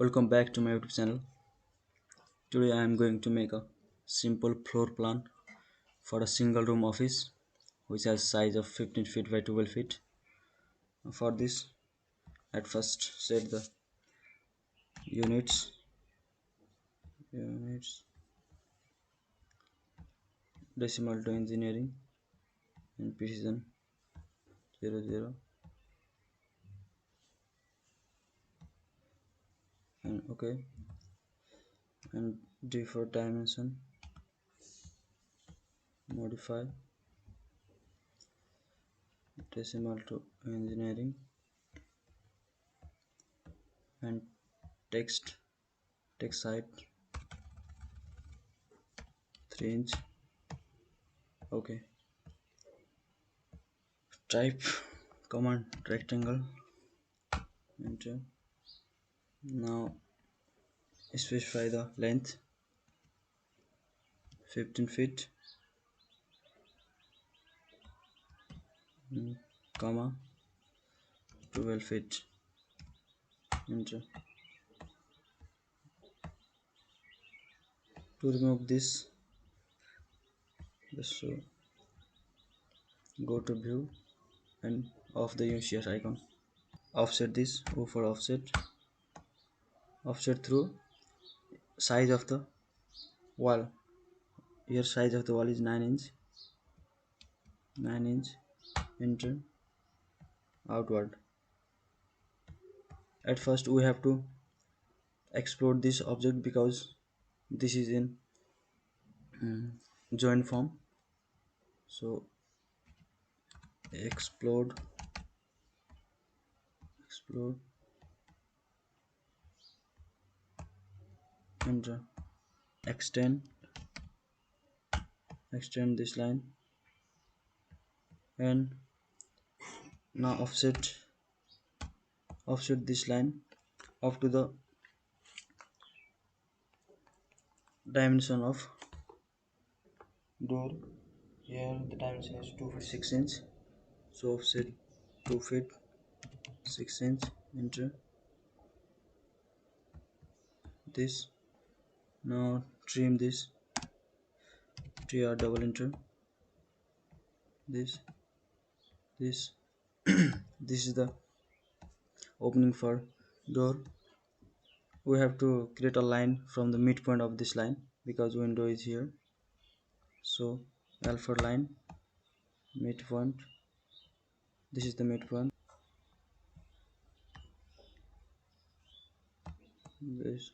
Welcome back to my YouTube channel. Today I am going to make a simple floor plan for a single room office which has size of 15 feet by 12 feet. For this, at first set the units, units, decimal to engineering and precision 00 and OK, and D for dimension, modify decimal to engineering and text height 3 inch. OK, type command rectangle, enter. Now specify the length 15 feet, comma 12 feet, enter. To remove this, just so go to view and off the UCS icon. Offset this, O for offset through size of the wall. Here size of the wall is 9 inch, 9 inch, enter, outward. At first we have to explode this object because this is in joint form. So explode, enter, extend this line, and now offset this line up to the dimension of door. Here the dimension is 2 feet 6 inch, so offset 2 feet 6 inch, enter this. Now trim this, tr double enter, this this is the opening for door. We have to create a line from the midpoint of this line because window is here. So L for line, midpoint, this is the midpoint, this,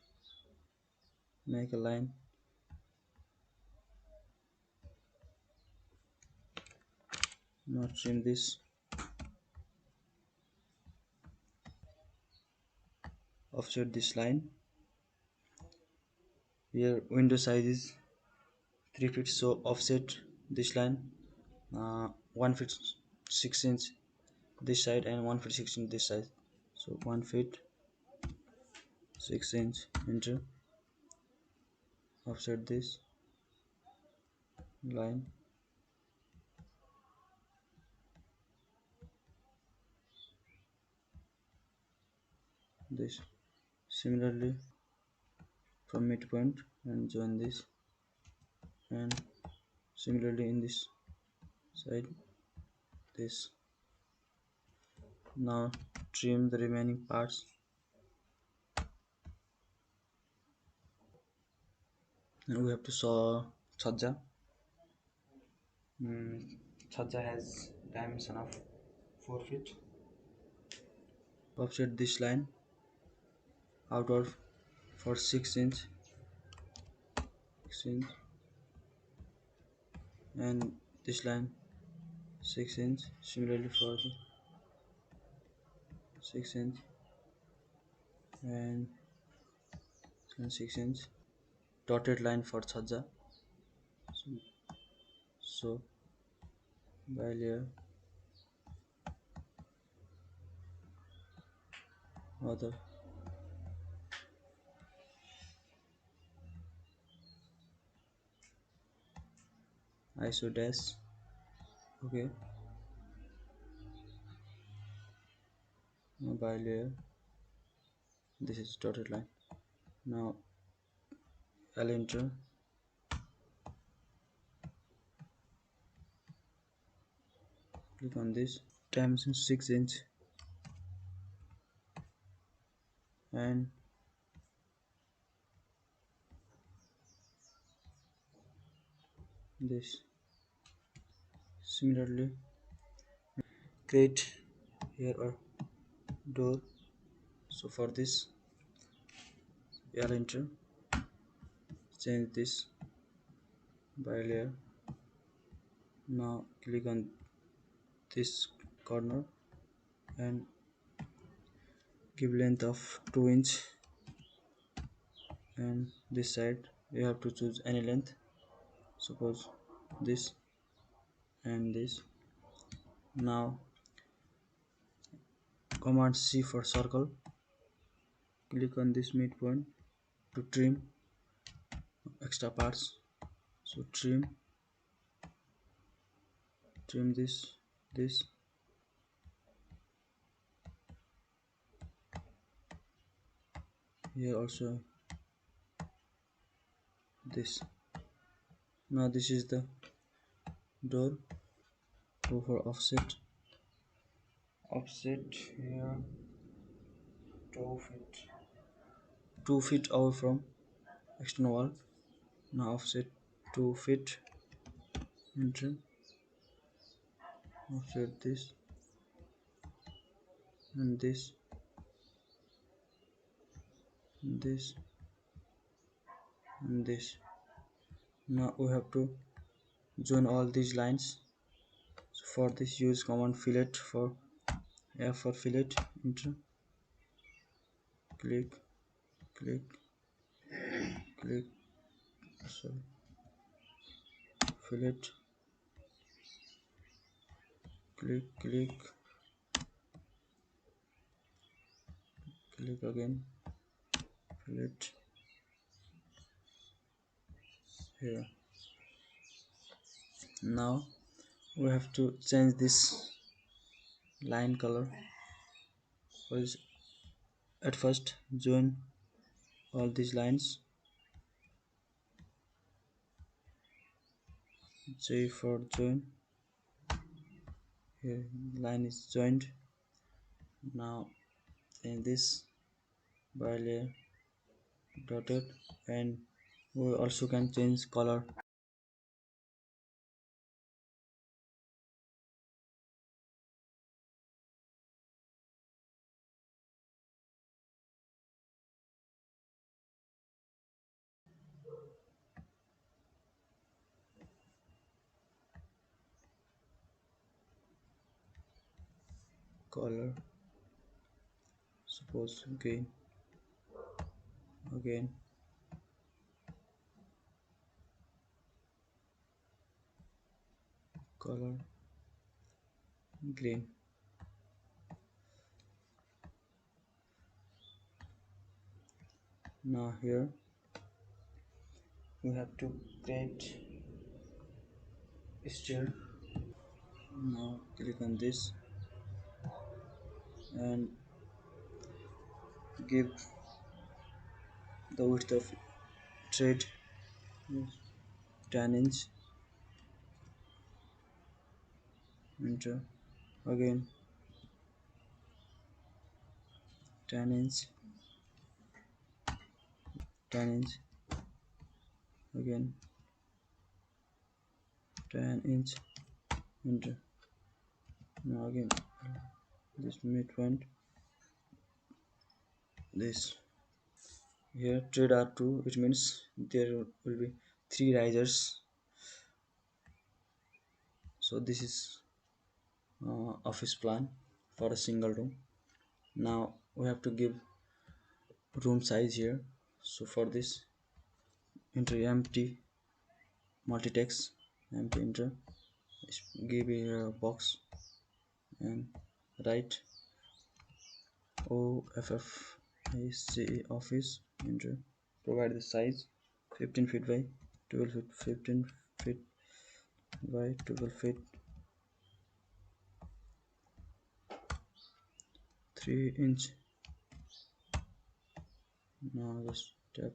make a line, now trim this, offset this line. Here window size is 3 feet, so offset this line 1 feet 6 inch this side and 1 feet 6 inch this side, so 1 feet 6 inch, enter, offset this line, this, similarly from midpoint and join this, and similarly in this side, this. Now trim the remaining parts. And we have to saw chhaja. Chhaja has dimension of 4 feet. Offset this line outward for 6 inch, 6 inch, and this line 6 inch, similarly for the 6 inch and 6 inch, dotted line for chhaja. So by layer, other, iso dash, okay, now by layer, this is dotted line. Now I'll enter, click on this, dimension 6 inch, and this. Similarly, create here a door. So for this, I'll enter, change this by layer. Now click on this corner and give length of 2 inch, and this side you have to choose any length, suppose this and this. Now command C for circle, click on this midpoint to trim extra parts. So trim this, here also this. Now this is the door. Go for offset here 2 feet, 2 feet away from external wall. Now offset 2 feet, enter, offset this and this and this. Now we have to join all these lines. So for this, use command fillet for F for fillet, enter, click, click, click, sorry, fillet, click, click, click again, fillet here. Now we have to change this line color. At first, join all these lines. J for join. Here line is joined. Now in this by layer dotted, and we also can change color. Color, suppose green, again color green. Now here we have to create stair. Now click on this and give the width of thread 10 inch, enter, again 10 inch, 10 inch, again 10 inch, enter. Now again this midpoint, this. Here thread are 2, it means there will be 3 risers. So this is office plan for a single room. Now we have to give room size here. So for this, enter empty multi-text, empty, enter, give a box and write OFFICE office, enter, provide the size 15 feet by 12 feet, 15 feet by 12 feet, 3 inch, Now just tap.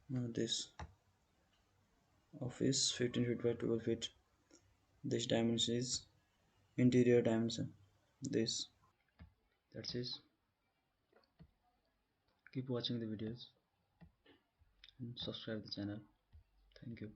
Now this office 15 feet by 12 feet. This dimension is interior dimension. This, that's it. Keep watching the videos and subscribe the channel. Thank you.